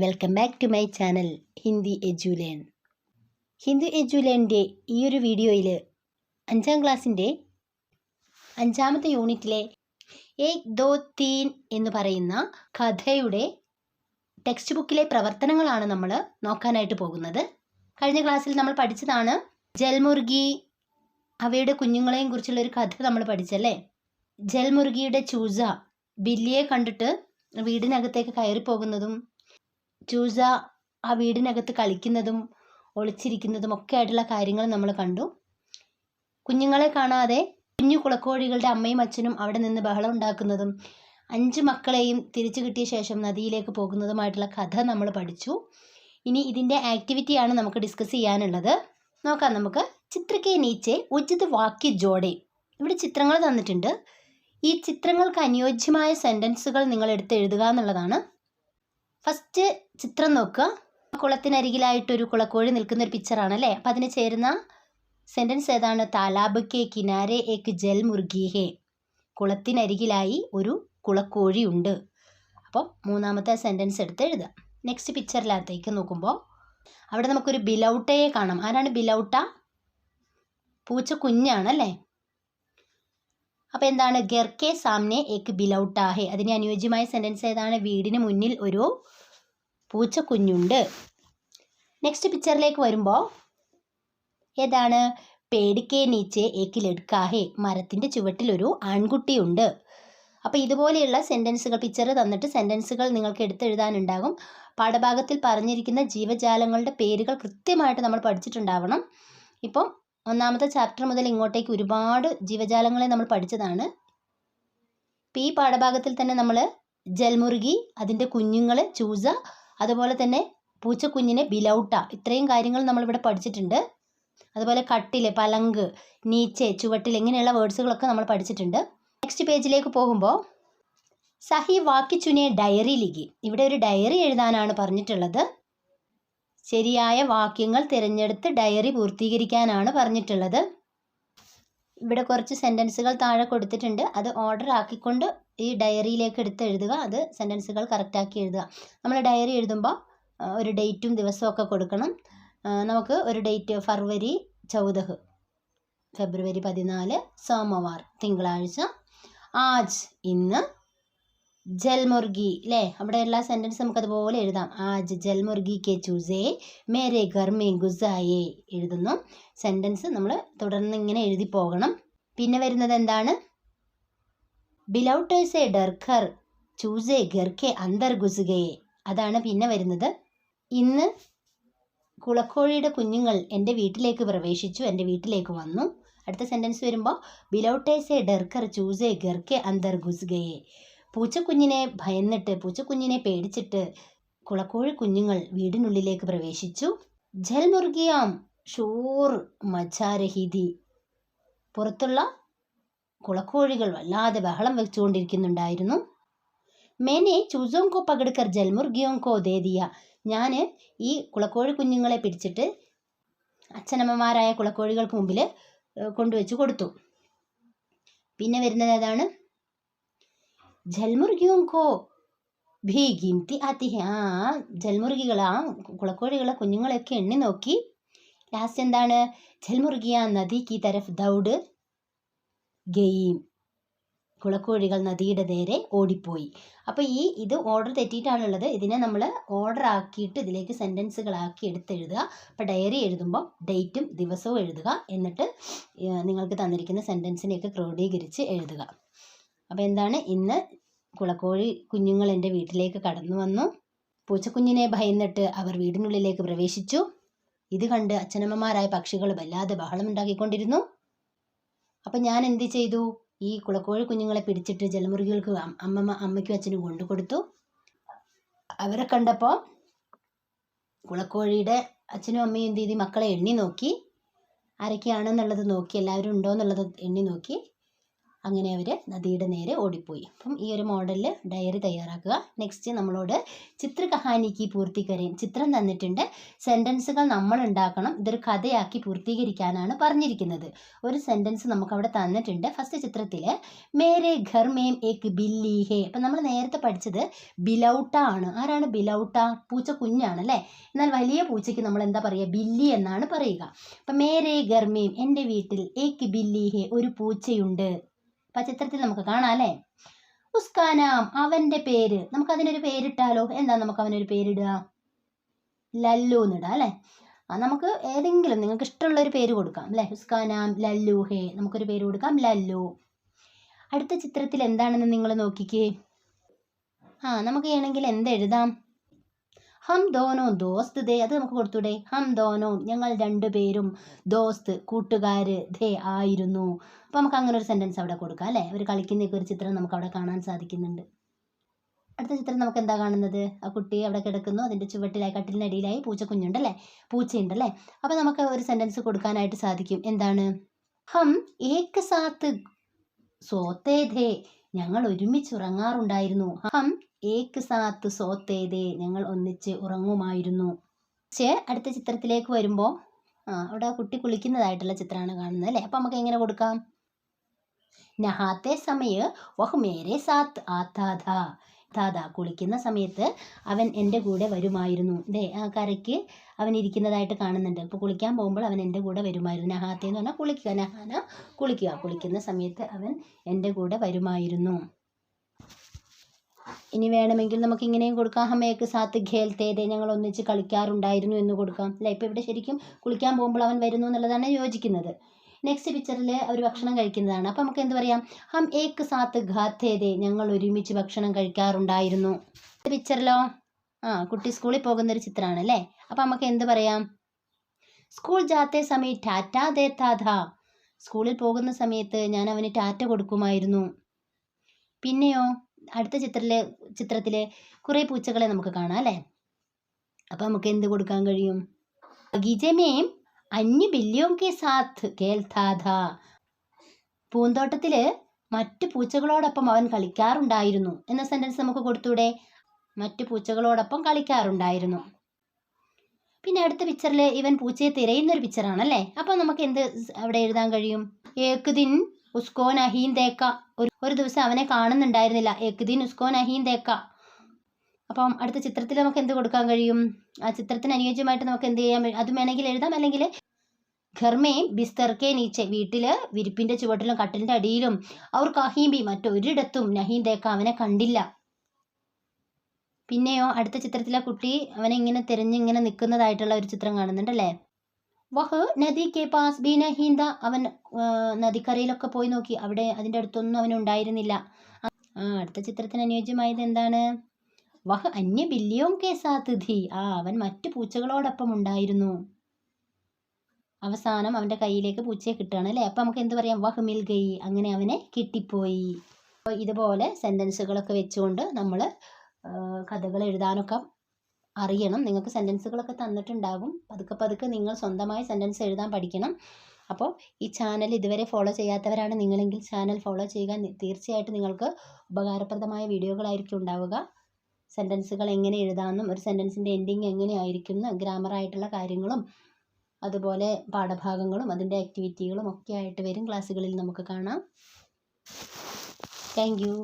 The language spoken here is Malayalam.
Welcome back to my channel Hindi Edulearn. Hindi എജുലേണിൻ്റെ ഈ ഒരു വീഡിയോയിൽ 5ാം ക്ലാസ്സിൻ്റെ 5ാമത്തെ യൂണിറ്റിലെ ഏക് ദോ തീൻ എന്ന് പറയുന്ന കഥയുടെ ടെക്സ്റ്റ് ബുക്കിലെ പ്രവർത്തനങ്ങളാണ് നമ്മൾ നോക്കാനായിട്ട് പോകുന്നത്. കഴിഞ്ഞ ക്ലാസ്സിൽ നമ്മൾ പഠിച്ചതാണ് ജൽമുർഗി, അവയുടെ കുഞ്ഞുങ്ങളെയും കുറിച്ചുള്ളൊരു കഥ നമ്മൾ പഠിച്ചല്ലേ. ജൽമുർഗിയുടെ ചൂസ ബില്ലിയെ കണ്ടിട്ട് വീടിനകത്തേക്ക് കയറിപ്പോകുന്നതും ചൂസ ആ വീടിനകത്ത് കളിക്കുന്നതും ഒളിച്ചിരിക്കുന്നതും ഒക്കെ ആയിട്ടുള്ള കാര്യങ്ങൾ നമ്മൾ കണ്ടു. കുഞ്ഞുങ്ങളെ കാണാതെ കുഞ്ഞു കുളക്കോഴികളുടെ അമ്മയും അച്ഛനും അവിടെ നിന്ന് ബഹളം ഉണ്ടാക്കുന്നതും 5 മക്കളെയും തിരിച്ചു കിട്ടിയ ശേഷം നദിയിലേക്ക് പോകുന്നതുമായിട്ടുള്ള കഥ നമ്മൾ പഠിച്ചു. ഇനി ഇതിൻ്റെ ആക്ടിവിറ്റിയാണ് നമുക്ക് ഡിസ്കസ് ചെയ്യാനുള്ളത്. നോക്കാം നമുക്ക്. ചിത്രക്കെ നീച്ചെ ഉചിത് വാക്യ ജോഡെ. ഇവിടെ ചിത്രങ്ങൾ തന്നിട്ടുണ്ട്. ഈ ചിത്രങ്ങൾക്ക് അനുയോജ്യമായ സെൻറ്റൻസുകൾ നിങ്ങൾ എടുത്ത് എഴുതുക എന്നുള്ളതാണ്. ഫസ്റ്റ് ചിത്രം നോക്കുക. കുളത്തിനരികിലായിട്ടൊരു കുളക്കോഴി നിൽക്കുന്ന ഒരു പിക്ചറാണ് അല്ലേ. അപ്പം അതിന് ചേരുന്ന സെൻറ്റൻസ് ഏതാണ്? താലാബ് കെ കിനാരെ ഏക് ജൽ മുർഗി ഹേ. കുളത്തിനരികിലായി ഒരു കുളക്കോഴി ഉണ്ട്. അപ്പം 3ാമത്തെ സെൻറ്റൻസ് എടുത്ത് എഴുതുക. നെക്സ്റ്റ് പിക്ചറിനകത്തേക്ക് നോക്കുമ്പോൾ അവിടെ നമുക്കൊരു ബിലൗട്ടയെ കാണാം. ആരാണ് ബിലൗട്ട? പൂച്ച കുഞ്ഞാണല്ലേ. അപ്പോൾ എന്താണ്? ഗർക്കെ സാമനെ ഏക് ബിലൗട്ട ഹേ. അതിന് അനുയോജ്യമായ സെൻറ്റൻസ് ഏതാണ്? വീടിന് മുന്നിൽ ഒരു പൂച്ച കുഞ്ഞുണ്ട്. നെക്സ്റ്റ് പിക്ചറിലേക്ക് വരുമ്പോൾ ഏതാണ്? പേടിക്കെ നീച്ചെ ഏക് ലഡ്കാ ഹേ. മരത്തിൻ്റെ ചുവട്ടിലൊരു ആൺകുട്ടിയുണ്ട്. അപ്പോൾ ഇതുപോലെയുള്ള സെൻറ്റൻസുകൾ പിക്ചർ തന്നിട്ട് സെൻറ്റൻസുകൾ നിങ്ങൾക്ക് എടുത്തെഴുതാനുണ്ടാകും. പാഠഭാഗത്തിൽ പറഞ്ഞിരിക്കുന്ന ജീവജാലങ്ങളുടെ പേരുകൾ കൃത്യമായിട്ട് നമ്മൾ പഠിച്ചിട്ടുണ്ടാവണം. ഇപ്പം 1ാമത്തെ ചാപ്റ്റർ മുതൽ ഇങ്ങോട്ടേക്ക് ഒരുപാട് ജീവജാലങ്ങളെ നമ്മൾ പഠിച്ചതാണ്. ഇപ്പം ഈ പാഠഭാഗത്തിൽ തന്നെ നമ്മൾ ജൽമുർഗി, അതിൻ്റെ കുഞ്ഞുങ്ങൾ ചൂസ, അതുപോലെ തന്നെ പൂച്ചക്കുഞ്ഞിനെ ബിലൗട്ട, ഇത്രയും കാര്യങ്ങൾ നമ്മളിവിടെ പഠിച്ചിട്ടുണ്ട്. അതുപോലെ കട്ടിൽ, പലങ്ക്, നീച്ചെ, ചുവട്ടിൽ, ഇങ്ങനെയുള്ള വേർഡ്സുകളൊക്കെ നമ്മൾ പഠിച്ചിട്ടുണ്ട്. നെക്സ്റ്റ് പേജിലേക്ക് പോകുമ്പോൾ സഹി വാക്യ ചുനെ ഡയറി ലിഖി. ഇവിടെ ഒരു ഡയറി എഴുതാനാണ് പറഞ്ഞിട്ടുള്ളത്. ശരിയായ വാക്യങ്ങൾ തിരഞ്ഞെടുത്ത് ഡയറി പൂർത്തീകരിക്കാനാണ് പറഞ്ഞിട്ടുള്ളത്. ഇവിടെ കുറച്ച് സെൻറ്റൻസുകൾ താഴെ കൊടുത്തിട്ടുണ്ട്. അത് ഓർഡർ ആക്കിക്കൊണ്ട് ഈ ഡയറിയിലേക്ക് എടുത്ത് എഴുതുക. അത് സെൻറ്റൻസുകൾ കറക്റ്റാക്കി എഴുതുക. നമ്മൾ ഡയറി എഴുതുമ്പോൾ ഒരു ഡേറ്റും ദിവസവും ഒക്കെ കൊടുക്കണം. നമുക്ക് ഒരു ഡേറ്റ് ഫെബ്രുവരി 14, ഫെബ്രുവരി 14, സോമവാർ തിങ്കളാഴ്ച, ആജ് ഇന്ന്, ജൽമുർഗി അല്ലേ. അവിടെ എല്ലാ സെൻറ്റൻസ് നമുക്ക് അതുപോലെ എഴുതാം. ആജ് ജൽമുർഗി കെ ചൂസേ മേരെ ഘർ മേ ഗുസായേ എഴുതുന്നു. സെൻറ്റൻസ് നമ്മൾ തുടർന്ന് ഇങ്ങനെ എഴുതി പോകണം. പിന്നെ വരുന്നത് എന്താണ്? ബിലൗട്ടേ സേ ഡർഖർ ചൂസേ ഘർ കെ അന്തർ ഗുസ് ഗയേ. അതാണ് പിന്നെ വരുന്നത്. ഇന്ന് കുളക്കോഴിയുടെ കുഞ്ഞുങ്ങൾ എൻ്റെ വീട്ടിലേക്ക് പ്രവേശിച്ചു, എൻ്റെ വീട്ടിലേക്ക് വന്നു. അടുത്ത സെൻറ്റൻസ് വരുമ്പോൾ ബിലൗട്ടേ സേ ഡർഖർ ചൂസേ ഘർ കെ അന്തർ ഗുസ് ഗയേ. പൂച്ചക്കുഞ്ഞിനെ ഭയന്നിട്ട്, പൂച്ചക്കുഞ്ഞിനെ പേടിച്ചിട്ട് കുളക്കോഴി കുഞ്ഞുങ്ങൾ വീടിനുള്ളിലേക്ക് പ്രവേശിച്ചു. ജൽമുർഗിയാം ഷൂർ മച്ചാരഹിതി. പുറത്തുള്ള കുളക്കോഴികൾ വല്ലാതെ ബഹളം വെച്ചുകൊണ്ടിരിക്കുന്നുണ്ടായിരുന്നു. മേനെ ചൂസോങ്കോ പകടുക്കർ ജൽമുർഗിയോങ്കോ ദേ ദിയ. ഞാൻ ഈ കുളക്കോഴി കുഞ്ഞുങ്ങളെ പിടിച്ചിട്ട് അച്ഛനമ്മമാരായ കുളക്കോഴികൾക്ക് മുമ്പിൽ കൊണ്ടുവച്ച് കൊടുത്തു. പിന്നെ വരുന്നത് ഏതാണ്? ജൽമുർഗിയോങ്കോ ഭീ ഗിൻതി ആത്തി ഹേ. ജൽമുർഗികൾ, കുളക്കോഴികളെ കുഞ്ഞുങ്ങളെയൊക്കെ എണ്ണി നോക്കി. ലാസ്റ്റ് എന്താണ്? ജൽമുർഗിയ നദി കി തരഫ് ദൗഡ് ഗയീം. കുളക്കോഴികൾ നദിയുടെ നേരെ ഓടിപ്പോയി. അപ്പോൾ ഇത് ഓർഡർ തെറ്റിയിട്ടാണുള്ളത്. ഇതിനെ നമ്മൾ ഓർഡർ ആക്കിയിട്ട് ഇതിലേക്ക് സെൻറ്റൻസുകളാക്കി എടുത്തെഴുതുക. അപ്പോൾ ഡയറി എഴുതുമ്പോൾ ഡേറ്റും ദിവസവും എഴുതുക. എന്നിട്ട് നിങ്ങൾക്ക് തന്നിരിക്കുന്ന സെൻറ്റൻസിനെയൊക്കെ ക്രോഡീകരിച്ച് എഴുതുക. അപ്പോൾ എന്താണ്? ഇന്ന് കുളക്കോഴി കുഞ്ഞുങ്ങൾ എൻ്റെ വീട്ടിലേക്ക് കടന്നു വന്നു. പൂച്ചക്കുഞ്ഞിനെ ഭയന്നിട്ട് അവർ വീടിനുള്ളിലേക്ക് പ്രവേശിച്ചു. ഇത് കണ്ട് അച്ഛനമ്മമാരായ പക്ഷികൾ വല്ലാതെ ബഹളമുണ്ടാക്കിക്കൊണ്ടിരുന്നു. അപ്പം ഞാൻ എന്ത് ചെയ്തു? ഈ കുളക്കോഴി കുഞ്ഞുങ്ങളെ പിടിച്ചിട്ട് ജലമുർഗികൾക്ക് അമ്മയ്ക്കും അച്ഛനും കൊണ്ടു കൊടുത്തു. അവരെ കണ്ടപ്പോൾ കുളക്കോഴിയുടെ അച്ഛനും അമ്മയും എന്ത് ചെയ്തു? മക്കളെ എണ്ണി നോക്കി. ആരൊക്കെയാണെന്നുള്ളത് നോക്കി, എല്ലാവരും ഉണ്ടോ എന്നുള്ളത് എണ്ണി നോക്കി. അങ്ങനെ അവർ നദിയുടെ നേരെ ഓടിപ്പോയി. അപ്പം ഈ ഒരു മോഡലിൽ ഡയറി തയ്യാറാക്കുക. നെക്സ്റ്റ് നമ്മളോട് ചിത്ര കഹാനിക്ക് പൂർത്തീകരൻ, ചിത്രം തന്നിട്ടുണ്ട്, സെൻറ്റൻസുകൾ നമ്മൾ ഉണ്ടാക്കണം. ഇതൊരു കഥയാക്കി പൂർത്തീകരിക്കാനാണ് പറഞ്ഞിരിക്കുന്നത്. ഒരു സെൻറ്റൻസ് നമുക്ക് അവിടെ തന്നിട്ടുണ്ട്. ഫസ്റ്റ് ചിത്രത്തിൽ മേരെ ഘർ മേം ഏക് ബില്ലി ഹേ. അപ്പം നമ്മൾ നേരത്തെ പഠിച്ചത് ബിലൗട്ട ആണ്. ആരാണ് ബിലൗട്ട? പൂച്ച കുഞ്ഞാണ് അല്ലേ. എന്നാൽ വലിയ പൂച്ചയ്ക്ക് നമ്മൾ എന്താ പറയുക? ബില്ലി എന്നാണ് പറയുക. അപ്പം മേരെ ഘർ മേം, എൻ്റെ വീട്ടിൽ, ഏക് ബില്ലി ഹേ, ഒരു പൂച്ചയുണ്ട്. അപ്പം ചിത്രത്തിൽ നമുക്ക് കാണാം അല്ലേ. ഉസ്കാ നാം, അവൻ്റെ പേര്. നമുക്കതിനൊരു പേരിട്ടാലോ? എന്താ നമുക്ക് അവനൊരു പേരിടുക? ലല്ലു എന്നിടുക അല്ലേ. നമുക്ക് ഏതെങ്കിലും നിങ്ങൾക്ക് ഇഷ്ടമുള്ളൊരു പേര് കൊടുക്കാം അല്ലേ. ഉസ്കാ നാം ലല്ലു ഹേ, നമുക്കൊരു പേര് കൊടുക്കാം, ലല്ലു. അടുത്ത ചിത്രത്തിൽ എന്താണെന്ന് നിങ്ങൾ നോക്കിക്കേ. നമുക്ക് വേണമെങ്കിൽ എന്തെഴുതാം? ഹം ദോനോ ദോസ്ത് ദേ, അത് നമുക്ക് കൊടുത്തൂടെ? ഹം ദോനോ, ഞങ്ങൾ രണ്ടുപേരും, ദോസ്ത് കൂട്ടുകാർ, ദേ ആയിരുന്നു. അപ്പോൾ നമുക്ക് അങ്ങനെ ഒരു സെൻറ്റൻസ് അവിടെ കൊടുക്കാം അല്ലേ. അവർ കളിക്കുന്നൊക്കെ ഒരു ചിത്രം നമുക്ക് അവിടെ കാണാൻ സാധിക്കുന്നുണ്ട്. അടുത്ത ചിത്രം നമുക്ക് എന്താ കാണുന്നത്? ആ കുട്ടി അവിടെ കിടക്കുന്നു, അതിൻ്റെ ചുവട്ടിലായി കട്ടിലിനടിയിലായി പൂച്ചക്കുഞ്ഞുണ്ടല്ലേ, പൂച്ചയുണ്ടല്ലേ. അപ്പോൾ നമുക്ക് ഒരു സെൻറ്റൻസ് കൊടുക്കാനായിട്ട് സാധിക്കും. എന്താണ്? ഹം ഏക് സാത്ത് സോത്തേ ധേ, ഞങ്ങൾ ഒരുമിച്ച് ഉറങ്ങാറുണ്ടായിരുന്നു. ഹം ഏക് സാത്ത് സോത്തേ ധേ, ഞങ്ങൾ ഒന്നിച്ച് ഉറങ്ങുമായിരുന്നു. അടുത്ത ചിത്രത്തിലേക്ക് വരുമ്പോൾ അവിടെ ആ കുട്ടി കുളിക്കുന്നതായിട്ടുള്ള ചിത്രമാണ് കാണുന്നത് അല്ലേ. അപ്പം നമുക്ക് എങ്ങനെ കൊടുക്കാം? നഹാത്തെ സമയ വഹ് മേരെ സാത്ത് ആത്താ ഥാ, കുളിക്കുന്ന സമയത്ത് അവൻ എൻ്റെ കൂടെ വരുമായിരുന്നു. ആ കരയ്ക്ക് അവൻ ഇരിക്കുന്നതായിട്ട് കാണുന്നുണ്ട്. അപ്പോൾ കുളിക്കാൻ പോകുമ്പോൾ അവൻ എൻ്റെ കൂടെ വരുമായിരുന്നു. നഹാത്തെ എന്ന് പറഞ്ഞാൽ കുളിക്കുക, നഹാന കുളിക്കുക. കുളിക്കുന്ന സമയത്ത് അവൻ എൻ്റെ കൂടെ വരുമായിരുന്നു. ഇനി വേണമെങ്കിൽ നമുക്ക് ഇങ്ങനെയും കൊടുക്കാം. ഹമേക്ക് സാത്ത് ഖേൽത്തേ ധേ, ഞങ്ങൾ ഒന്നിച്ച് കളിക്കാറുണ്ടായിരുന്നു എന്ന് കൊടുക്കാം അല്ലേ. ഇപ്പോൾ ഇവിടെ ശരിക്കും കുളിക്കാൻ പോകുമ്പോൾ അവൻ വരുന്നു എന്നുള്ളതാണ് യോജിക്കുന്നത്. നെക്സ്റ്റ് പിക്ചറിൽ അവർ ഭക്ഷണം കഴിക്കുന്നതാണ്. അപ്പം നമുക്ക് എന്ത് പറയാം? ഹം ഏക് സാത്ത് ഖാത്തേ ധേ, ഞങ്ങൾ ഒരുമിച്ച് ഭക്ഷണം കഴിക്കാറുണ്ടായിരുന്നു. പിക്ചറിലോ കുട്ടി സ്കൂളിൽ പോകുന്നൊരു ചിത്രമാണ് അല്ലേ. അപ്പം നമുക്ക് എന്ത് പറയാം? സ്കൂൾ ജാത്തേ സമയം ടാറ്റാ ദേത്താ ഥാ, സ്കൂളിൽ പോകുന്ന സമയത്ത് ഞാൻ അവന് ടാറ്റ കൊടുക്കുമായിരുന്നു. പിന്നെയോ അടുത്ത ചിത്രത്തിലെ കുറേ പൂച്ചകളെ നമുക്ക് കാണാം അല്ലേ. അപ്പം നമുക്ക് എന്ത് കൊടുക്കാൻ കഴിയും? ബഗീചമേം അന്യ ബില്ലിയോം കെ സാത്ത് കേൽത്താ ഥാ, പൂന്തോട്ടത്തിൽ മറ്റു പൂച്ചകളോടൊപ്പം അവൻ കളിക്കാറുണ്ടായിരുന്നു എന്ന സെൻറ്റൻസ് നമുക്ക് കൊടുത്തൂടെ? മറ്റു പൂച്ചകളോടൊപ്പം കളിക്കാറുണ്ടായിരുന്നു. പിന്നെ അടുത്ത പിക്ചറിൽ ഇവൻ പൂച്ചയെ തിരയുന്നൊരു പിക്ചറാണല്ലേ. അപ്പം നമുക്ക് എന്ത് അവിടെ എഴുതാൻ കഴിയും? ഏക് ദിൻ ഉസ്കോ നഹീൻ ദേക്ക, ഒരു ദിവസം അവനെ കാണുന്നുണ്ടായിരുന്നില്ല. ഏക് ദിൻ ഉസ്കോ നഹീൻ ദേക്ക. അപ്പം അടുത്ത ചിത്രത്തിൽ നമുക്ക് എന്ത് കൊടുക്കാൻ കഴിയും? ആ ചിത്രത്തിന് അനുയോജ്യമായിട്ട് നമുക്ക് എന്ത് ചെയ്യാൻ? അതും വേണമെങ്കിൽ എഴുതാം. അല്ലെങ്കിൽ ഘർമേ ബിസ്തർക്കെ നീച്ചെ, വീട്ടിൽ വിരിപ്പിൻ്റെ ചുവട്ടിലും കട്ടിലിൻ്റെ അടിയിലും, അവർ കഹീംബി, മറ്റൊരിടത്തും നഹീൻ ദേക്ക, അവനെ കണ്ടില്ല. പിന്നെയോ അടുത്ത ചിത്രത്തിലെ കുട്ടി അവനെ ഇങ്ങനെ തിരഞ്ഞിങ്ങനെ നിൽക്കുന്നതായിട്ടുള്ള ഒരു ചിത്രം കാണുന്നുണ്ടല്ലേ. വഹ് നദി കെ പാസ് ബി നഹീൻ ഥാ, അവൻ നദിക്കരയിലൊക്കെ പോയി നോക്കി, അവിടെ അതിൻ്റെ അടുത്തൊന്നും അവൻ ഉണ്ടായിരുന്നില്ല. അടുത്ത ചിത്രത്തിന് അനുയോജ്യമായത് എന്താണ്? വഹ് അന്യ ബില്ലിയോം കെ സാത്ത് ധി, അവൻ മറ്റു പൂച്ചകളോടൊപ്പം ഉണ്ടായിരുന്നു. അവസാനം അവൻ്റെ കയ്യിലേക്ക് പൂച്ചയെ കിട്ടുകയാണ് അല്ലേ. അപ്പം നമുക്ക് എന്ത് പറയാം? വഹ് മിൽ ഗയി, അങ്ങനെ അവനെ കിട്ടിപ്പോയി. അപ്പോൾ ഇതുപോലെ സെൻറ്റൻസുകളൊക്കെ വെച്ചുകൊണ്ട് നമ്മൾ കഥകൾ എഴുതാനൊക്കെ അറിയണം. നിങ്ങൾക്ക് സെൻറ്റൻസുകളൊക്കെ തന്നിട്ടുണ്ടാകും. പതുക്കെ നിങ്ങൾ സ്വന്തമായി സെൻറ്റൻസ് എഴുതാൻ പഠിക്കണം. അപ്പോൾ ഈ ചാനൽ ഇതുവരെ ഫോളോ ചെയ്യാത്തവരാണ് നിങ്ങളെങ്കിൽ ചാനൽ ഫോളോ ചെയ്യുക. തീർച്ചയായിട്ടും നിങ്ങൾക്ക് ഉപകാരപ്രദമായ വീഡിയോകളായിരിക്കും ഉണ്ടാവുക. സെൻറ്റൻസുകൾ എങ്ങനെ എഴുതാമെന്നും ഒരു സെൻറ്റൻസിൻ്റെ എൻഡിങ് എങ്ങനെയായിരിക്കും, ഗ്രാമറായിട്ടുള്ള കാര്യങ്ങളും അതുപോലെ പാഠഭാഗങ്ങളും അതിൻ്റെ ആക്ടിവിറ്റികളും ഒക്കെ ആയിട്ട് വരും ക്ലാസ്സുകളിൽ നമുക്ക് കാണാം. Thank you.